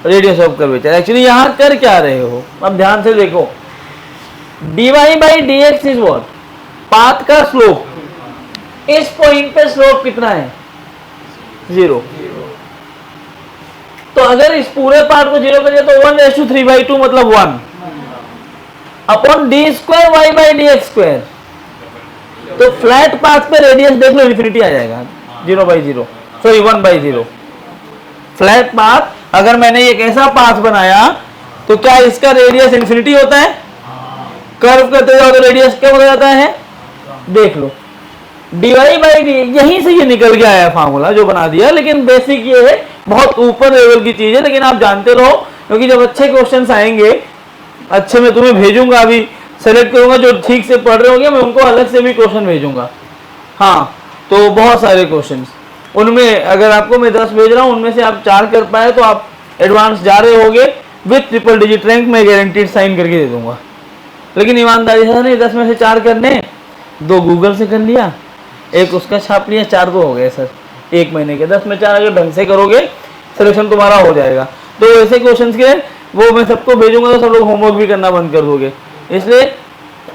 radius of curvature. Actually यहां कर क्या रहे हो, अब ध्यान से देखो, dy by dx is what? Path का स्लोप। इस पॉइंट पे स्लोप कितना है? 0। तो अगर इस पूरे पार्ट को 0 करिए तो 1/3/2 मतलब 1 upon d square y by d x square. तो फ्लैट पाथ पे रेडियस देख लो, इन्फिनिटी आ जाएगा, 0/0, सॉरी 1/0। फ्लैट पाथ, अगर मैंने एक ऐसा पाथ बनाया तो क्या इसका रेडियस इन्फिनिटी होता है? कर्व करते जाओ तो रेडियस क्या हो जाता है? देख लो, dy बाई डी, यहीं से ये निकल के आया फार्मूला जो बना दिया। लेकिन बेसिक ये है, बहुत ऊपर लेवल की चीज है, लेकिन आप जानते रहो, क्योंकि जब अच्छे क्वेश्चंस आएंगे, अच्छे मैं तुम्हें भेजूंगा, अभी सेलेक्ट करूंगा जो ठीक से पढ़ रहे होंगे, मैं उनको अलग से भी क्वेश्चन भेजूंगा। हाँ, तो बहुत सारे क्वेश्चंस, उनमें अगर आपको मैं 10 भेज रहा हूँ, उनमें से आप 4 कर पाए तो आप एडवांस जा रहे होगे विथ ट्रिपल डिजिट रैंक, मैं गारंटीड साइन करके दे दूंगा। लेकिन ईमानदारी से नहीं, 10 में से 4 करने, 2 गूगल से कर लिया, एक उसका छाप लिया, 4 तो हो गए सर 1 महीने के। 10 में 4 अगर ढंग से करोगे सिलेक्शन तुम्हारा हो जाएगा। तो ऐसे क्वेश्चंस के वो मैं सबको भेजूंगा तो सब लोग होमवर्क भी करना बंद कर दोगे, इसलिए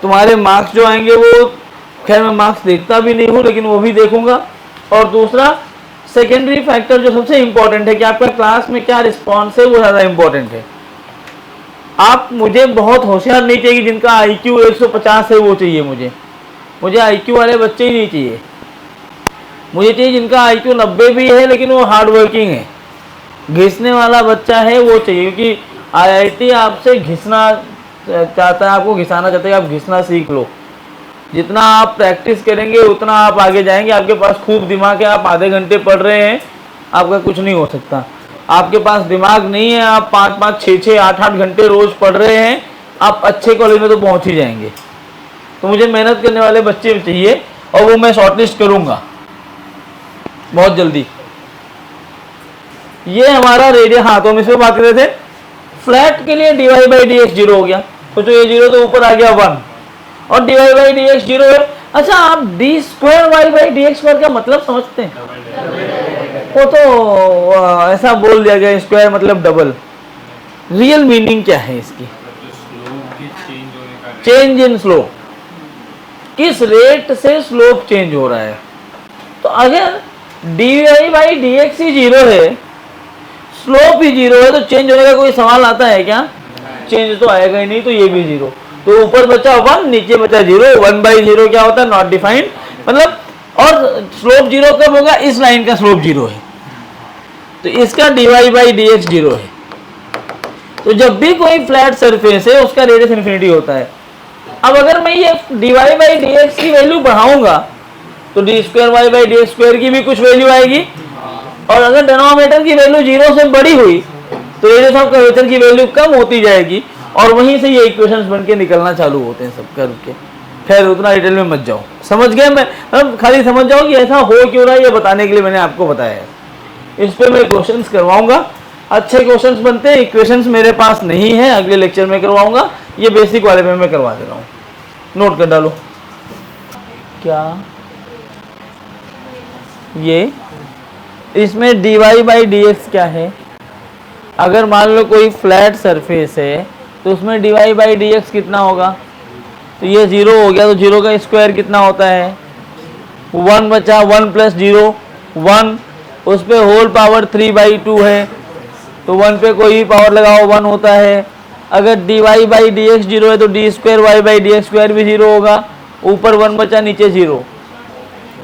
तुम्हारे मार्क्स जो आएंगे वो, खैर मैं मार्क्स देखता भी नहीं हूँ, लेकिन वो भी देखूंगा। और दूसरा सेकेंडरी फैक्टर जो सबसे इंपॉर्टेंट है कि आपका क्लास में क्या रिस्पॉन्स है, वो ज़्यादा इंपॉर्टेंट है। आप, मुझे बहुत होशियार नहीं चाहिए जिनका IQ 150 है वो चाहिए, मुझे IQ वाले बच्चे ही नहीं चाहिए। मुझे चाहिए जिनका IQ 90 भी है लेकिन वो हार्ड वर्किंग है, घिसने वाला बच्चा है वो चाहिए। क्योंकि IIT आपसे घिसना चाहता है, आपको घिसाना चाहता है, आप घिसना सीख लो। जितना आप प्रैक्टिस करेंगे उतना आप आगे जाएंगे। आपके पास खूब दिमाग है, आप आधे घंटे पढ़ रहे हैं आपका कुछ नहीं हो सकता। आपके पास दिमाग नहीं है, आप 5-5, 6-6, 8-8 घंटे रोज पढ़ रहे हैं, आप अच्छे कॉलेज में तो पहुंच ही जाएंगे। तो मुझे मेहनत करने वाले बच्चे चाहिए और वो मैं शॉर्टलिस्ट करूंगा बहुत जल्दी। ये हमारा रेडियस, हाँ तो हम इसमें बात कर रहे थे फ्लैट के लिए dy by d x zero हो गया, तो ये जीरो तो ऊपर आ गया 1 और dy by d x zero है। अच्छा, आप d square y by d x square का मतलब समझते हैं? वो तो ऐसा बोल दिया गया, स्क्वायर मतलब डबल। रियल मीनिंग क्या है इसकी? चेंज इन स्लोप, किस रेट से स्लोप चेंज हो रहा है। तो अगर dy by d x he zero है, स्लोप ही जीरो है, तो चेंज होने का कोई सवाल आता है क्या? चेंज तो आएगा ही नहीं। तो ये भी जीरो, तो ऊपर बचा 1, नीचे बचा 0। 1/0 क्या होता है? Not defined. मतलब, और स्लोप जीरो कब होगा? इस लाइन का स्लोप जीरो है, तो इसका dy by d x zero है। तो जब भी कोई फ्लैट सरफेस है उसका रेडियस इन्फिनिटी होता है। अब अगर मैं ये dy बाई डी एक्स की वैल्यू बढ़ाऊंगा तो d square y by d x square की भी कुछ वैल्यू आएगी, और अगर डिनोमिनेटर की वैल्यू जीरो से बड़ी हुई तो रेडियस ऑफ कर्वेचर की वैल्यू कम होती जाएगी, और वहीं से ये इक्वेशंस बन के निकलना चालू होते हैं सब कर्व के। खैर उतना डिटेल में मत जाओ, समझ गए? मैं खाली समझ जाओ कि ऐसा हो क्यों रहा है, ये बताने के लिए मैंने आपको बताया है। इस पे मैं क्वेश्चंस करवाऊंगा, अच्छे क्वेश्चंस बनते हैं। इक्वेशंस मेरे पास नहीं है, अगले लेक्चर में करवाऊंगा। ये बेसिक वाले में मैं करवा दे रहा हूँ, नोट कर डालो। क्या ये इसमें dy बाई डी एक्स क्या है? अगर मान लो कोई फ्लैट सरफेस है तो उसमें dy बाई डी एक्स कितना होगा? तो ये 0 हो गया, तो 0 का स्क्वायर कितना होता है? 1 बचा, 1 प्लस 0 1, उस पे होल पावर 3/2 है, तो 1 पे कोई भी पावर लगाओ 1 होता है। अगर dy by d x zero है तो d square y by d x square भी 0 होगा, ऊपर 1 बचा, नीचे 0।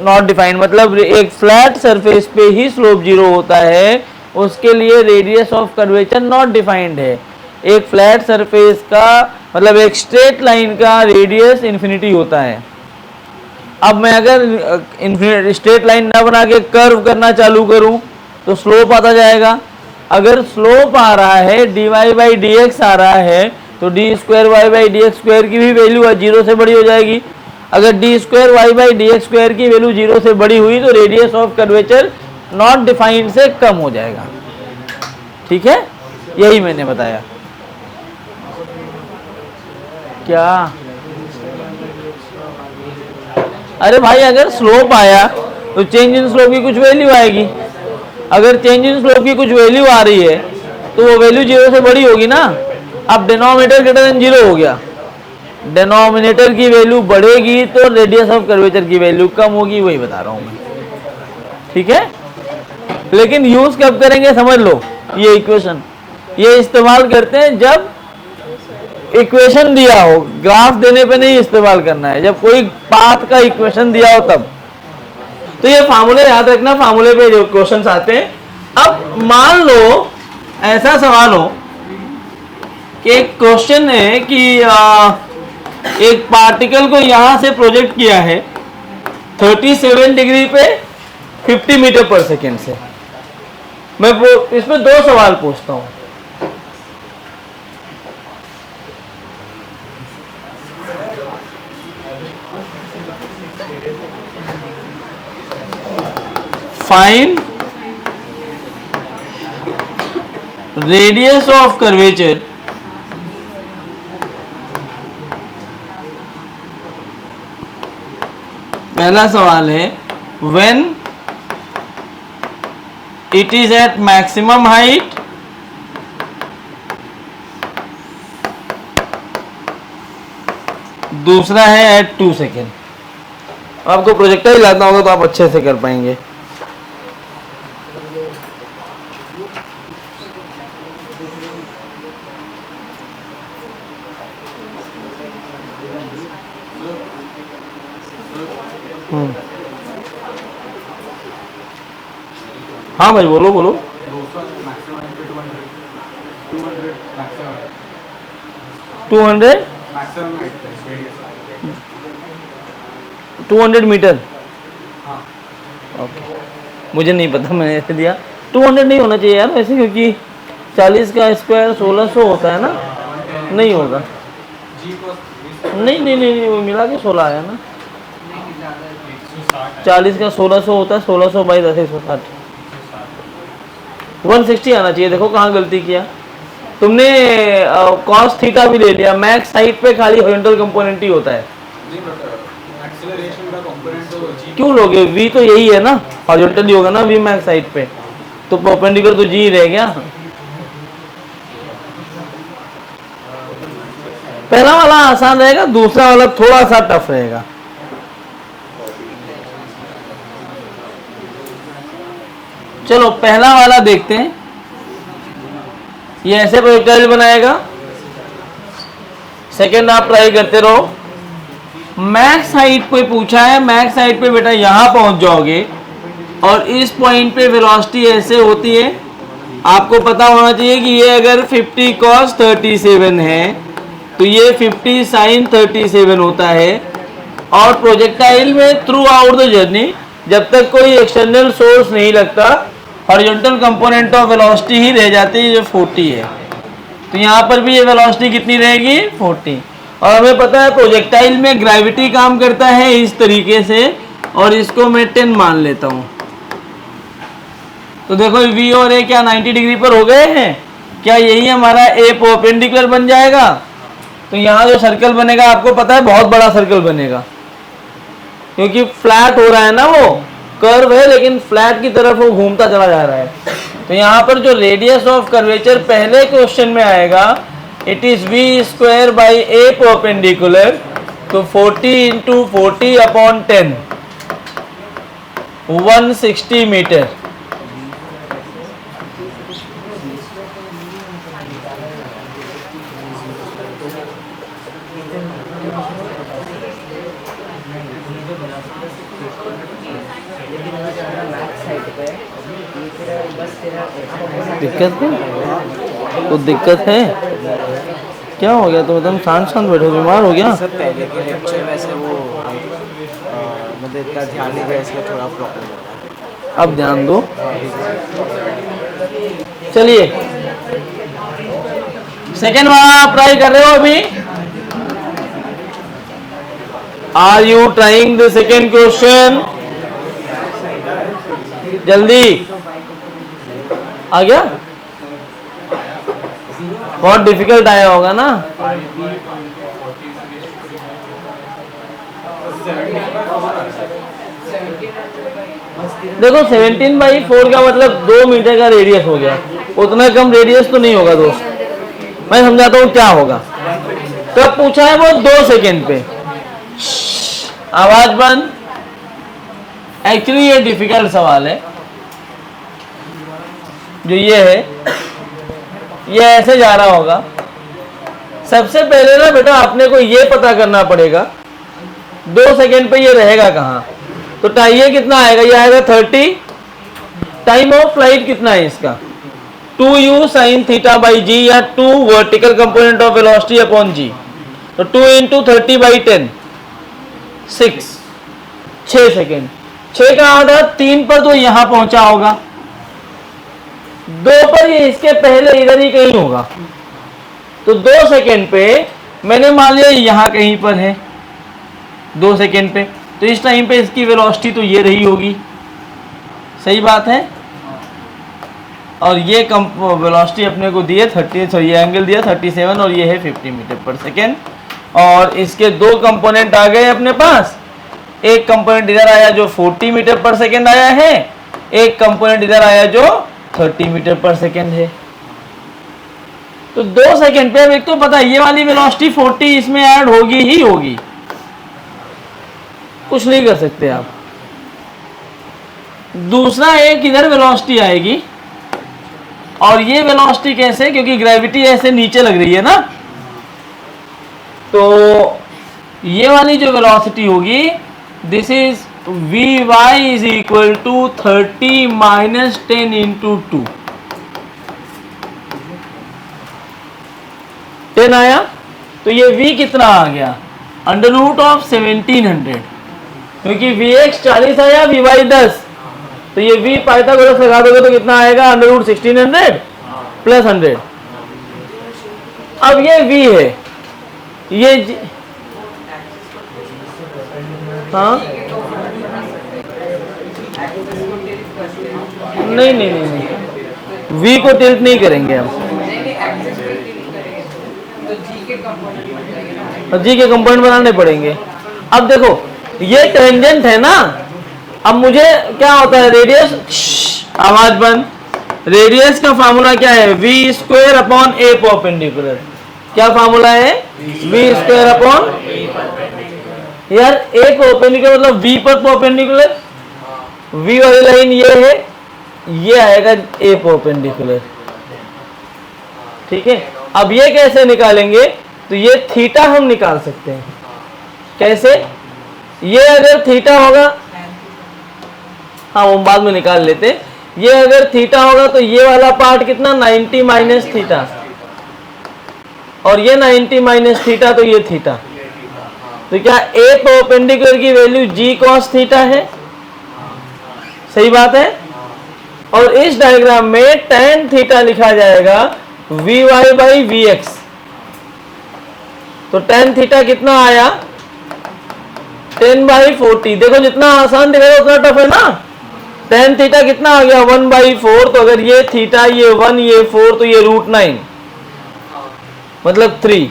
नॉट डिफाइंड, मतलब एक फ्लैट सरफेस पे ही स्लोप 0 होता है, उसके लिए radius of curvature not defined है। एक फ्लैट सरफेस का मतलब एक स्ट्रेट लाइन का रेडियस इन्फिनिटी होता है। अब मैं अगर स्ट्रेट लाइन ना बना के कर्व करना चालू करूं तो स्लोप आता जाएगा। अगर स्लोप आ रहा है, dy बाई डी एक्स आ रहा है, तो d square y by d x square की भी वैल्यू 0 से बड़ी हो जाएगी। अगर d square y by d x square की वैल्यू 0 से बड़ी हुई तो radius of curvature not defined से कम हो जाएगा। ठीक है, यही मैंने बताया। क्या? अरे भाई, अगर स्लोप आया तो चेंज इन स्लोप की कुछ वैल्यू आएगी। अगर चेंज इन स्लोप की कुछ वैल्यू आ रही है तो वो वैल्यू 0 से बड़ी होगी ना। अब डिनोमिनेटर ग्रेटर देन 0 हो गया, डिनोमिनेटर की वैल्यू बढ़ेगी तो रेडियस ऑफ कर्वेचर की वैल्यू कम होगी, वही बता रहा हूं मैं। ठीक है, लेकिन यूज कब करेंगे समझ लो। ये इक्वेशन ये इस्तेमाल करते हैं जब इक्वेशन दिया हो, ग्राफ देने पे नहीं इस्तेमाल करना है। जब कोई पाथ का इक्वेशन दिया हो तब। तो ये फार्मूले याद रखना, फार्मूले पे जो क्वेश्चंस आते हैं। अब मान लो ऐसा सवाल हो कि एक क्वेश्चन है कि एक पार्टिकल को यहां से प्रोजेक्ट किया है 37 डिग्री पे 50 मीटर पर सेकेंड से। मैं इसमें 2 सवाल पूछता हूं। फाइंड रेडियस ऑफ कर्वेचर पहला सवाल है when it is at maximum height दूसरा है एट 2 सेकेंड। आपको प्रोजेक्टर ही लाना होगा तो आप अच्छे से कर पाएंगे। हाँ भाई बोलो बोलो। 200 मीटर। ओके, मुझे नहीं पता, मैंने ऐसे दिया 200 नहीं होना चाहिए यार वैसे, क्योंकि 40 का स्क्वायर 1600 होता है ना, नहीं होगा। नहीं नहीं नहीं, नहीं वो मिला के 16 आया ना। 40 का 1600 होता है, 1600 बाई 10 160, 160 आना चाहिए। देखो कहाँ गलती किया तुमने, कॉस थीटा भी ले लिया, मैक्स साइड पे खाली हॉरिजॉन्टल कंपोनेंट ही होता है। क्यों लोगे, v तो यही है ना, हॉरिजॉन्टल ही होगा ना v मैक्स साइड पे, तो परपेंडिकुलर तो g रह गया। पहला वाला आसान रहेगा, दूसरा वाला थोड़ा सा टफ रहेगा। चलो पहला वाला देखते हैं। ये ऐसे प्रोजेक्टाइल बनाएगा, सेकेंड आप ट्राई करते रहो। मैक्स हाइट पे पूछा है, मैक्स हाइट पे बेटा यहां पहुंच जाओगे और इस पॉइंट पे वेलोसिटी ऐसे होती है। आपको पता होना चाहिए कि ये अगर 50 cos 37 है तो ये 50 sin 37 होता है। और प्रोजेक्टाइल में थ्रू आउट द जर्नी जब तक कोई एक्सटर्नल सोर्स नहीं लगता, हॉरिजॉन्टल कंपोनेंट ऑफ वेलोसिटी ही रह जाती है जो 40 है। तो यहाँ पर भी ये वेलोसिटी कितनी रहेगी, 40। और हमें पता है प्रोजेक्टाइल में ग्रेविटी काम करता है इस तरीके से, और इसको मैं 10 मान लेता हूँ। तो देखो v और a क्या 90 डिग्री पर हो गए हैं, क्या यही हमारा a परपेंडिकुलर बन जाएगा। तो यहाँ जो सर्कल बनेगा आपको पता है बहुत बड़ा सर्कल बनेगा, क्योंकि फ्लैट हो रहा है ना, वो कर्व है लेकिन फ्लैट की तरफ वो घूमता चला जा रहा है। तो यहाँ पर जो रेडियस ऑफ कर्वेचर पहले क्वेश्चन में आएगा, it is v square by a perpendicular, तो 40 इंटू 40 अपॉन 10, 160 मीटर। दिक्कत है, तो दिक्कत है, क्या हो गया? तो एकदम शांत शांत बैठो, बीमार हो गया? सर पहले के लेक्चर वैसे वो मतलब इतना ध्यान नहीं दिया, इसलिए थोड़ा प्रॉब्लम हो रहा है। अब ध्यान दो। चलिए सेकेंड वाला आप ट्राई कर रहे हो अभी। Are you trying the second question? जल्दी आ गया? बहुत डिफिकल्ट आया होगा ना। देखो 17/4 का मतलब 2 मीटर का रेडियस हो गया, उतना कम रेडियस तो नहीं होगा दोस्त। मैं समझाता हूँ क्या होगा। कब पूछा है वो? 2 सेकेंड पे। आवाज बंद। एक्चुअली ये डिफिकल्ट सवाल है जो ये है, ये ऐसे जा रहा होगा। सबसे पहले ना बेटा अपने को ये पता करना पड़ेगा 2 सेकेंड पे ये रहेगा कहाँ। तो टाइम कितना आएगा? ये आएगा 30। टाइम ऑफ फ्लाइट कितना है इसका? 2u sin theta by G, या 2 vertical component of velocity upon G. तो 2 इंटू 30/10, 6 सेकेंड। 6 का आधा 3 पर तो यहां पहुंचा होगा, 2 पर ये इसके पहले इधर ही कहीं होगा। तो 2 सेकेंड पे मैंने मान लिया यहां कहीं पर है 2 सेकेंड पे, तो इस टाइम पे इसकी वेलोसिटी तो ये रही होगी। सही बात है। और ये वेलोसिटी अपने को दी है 30, ये एंगल दिया 37 और ये है 50 मीटर पर सेकेंड। और इसके 2 कंपोनेंट आ गए अपने पास। एक कंपोनेंट इधर आया जो 40 मीटर पर सेकेंड आया है, एक कंपोनेंट इधर आया जो 30 मीटर पर सेकेंड है। तो 2 सेकेंड पे अब एक तो पता है ये वाली वेलोसिटी 40 इसमें ऐड होगी ही होगी, कुछ नहीं कर सकते आप। दूसरा एक इधर वेलोसिटी आएगी, और ये वेलोसिटी कैसे? क्योंकि ग्रेविटी ऐसे नीचे लग रही है ना, तो ये वाली जो वेलोसिटी होगी, this is Vy is equal to 30 minus 10 into 2। 10 आया, तो ये V कितना आ गया? अंडर रूट ऑफ 1700, क्योंकि Vx 40 आया, Vy 10, तो ये v पाइथागोरस लगा दोगे तो कितना आएगा, अंडर रूट 1600 प्लस 100। अब ये v है, ये हाँ नहीं नहीं नहीं नहीं, v को टिल्ट नहीं करेंगे हम, जी के कंपोनेंट बनाने पड़ेंगे। अब देखो ये टेंजेंट है ना, अब मुझे क्या होता है, रेडियस, आवाज बंद, रेडियस का फार्मूला क्या है, v square upon a perpendicular. क्या फार्मूला है, वी स्क्वायर अपॉन, यार ए परपेंडिकुलर मतलब वी पर परपेंडिकुलर, वी वाली लाइन ये है, ये आएगा ए परपेंडिकुलर, ठीक है। अब ये कैसे निकालेंगे, तो ये थीटा हम निकाल सकते हैं। कैसे, ये अगर थीटा होगा, हाँ वो बाद में निकाल लेते, ये अगर थीटा होगा तो ये वाला पार्ट कितना, 90 माइनस थीटा, और ये 90 माइनस थीटा, तो ये थीटा। तो क्या ए परपेंडिकुलर की वैल्यू जी कॉस थीटा है, सही बात है। और इस डायग्राम में tan थीटा लिखा जाएगा v y by v x. तो tan थीटा कितना आया, 10/40। देखो जितना आसान दिख रहा है उतना टफ है ना। tan थीटा कितना आ गया, 1/4। तो अगर ये थीटा, ये 1, ये 4, तो ये √9 मतलब 3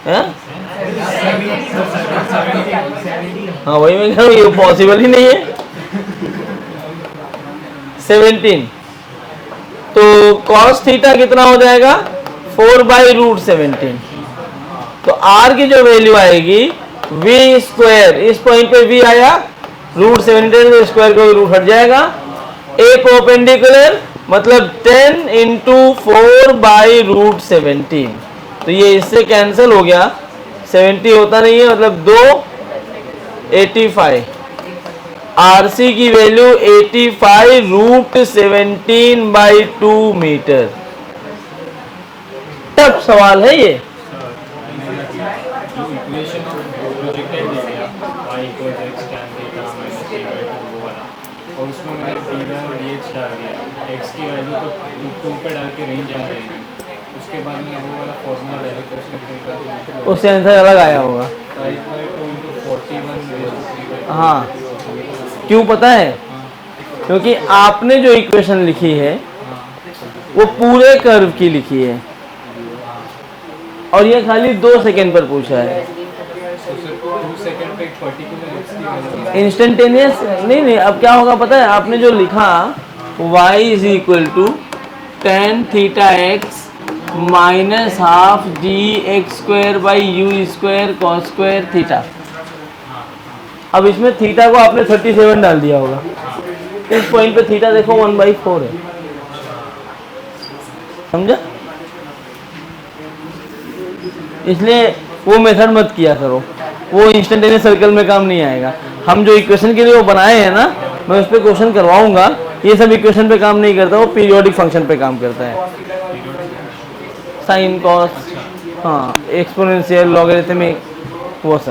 है? हाँ वही मैं कह रहा हूँ, ये पॉसिबल ही नहीं है। 17। तो cos थीटा कितना हो जाएगा, 4/√17। तो r की जो वैल्यू आएगी v स्क्वायर, इस पॉइंट पे v आया, √17 तो स्क्वायर को रूट हट जाएगा। a परपेंडिकुलर मतलब 10 इंटू 4/√17। तो ये इससे कैंसिल हो गया, 70 होता नहीं है, मतलब 285। RC की वैल्यू 85√17/2 मीटर। तब सवाल है ये, और उसमें मैंने थीटा और ये डाल दिया, x की वैल्यू तो 2 पे डाल के रेंज आ जाएगी। उसके बाद में वो वाला फॉर्मूला डायरेक्ट उसमें उससे आंसर अलग आया होगा। 5/2 हाँ, क्यों पता है, क्योंकि आपने जो इक्वेशन लिखी है वो पूरे कर्व की लिखी है, और ये खाली 2 सेकेंड पर पूछा है। 2 सेकंड पे एक पर्टिकुलर x की वैल्यू इंस्टेंटेनियस नहीं, अब क्या होगा पता है, आपने जो लिखा y is equal to tan theta x minus half gx²/u² cos² theta. अब इसमें थीटा को आपने 37 डाल दिया होगा, इस पॉइंट पे थीटा देखो 1/4 है, समझा। इसलिए वो मेथड मत किया करो, वो इंस्टेंटेनियस सर्कल में काम नहीं आएगा। हम जो इक्वेशन के लिए वो बनाए हैं ना, मैं उस पर क्वेश्चन करवाऊंगा। ये सब इक्वेशन पे काम नहीं करता, वो पीरियोडिक फंक्शन पे काम करता है, साइन कॉस, हाँ एक्सपोनेंशियल, लॉगरिथमिक, वो सब।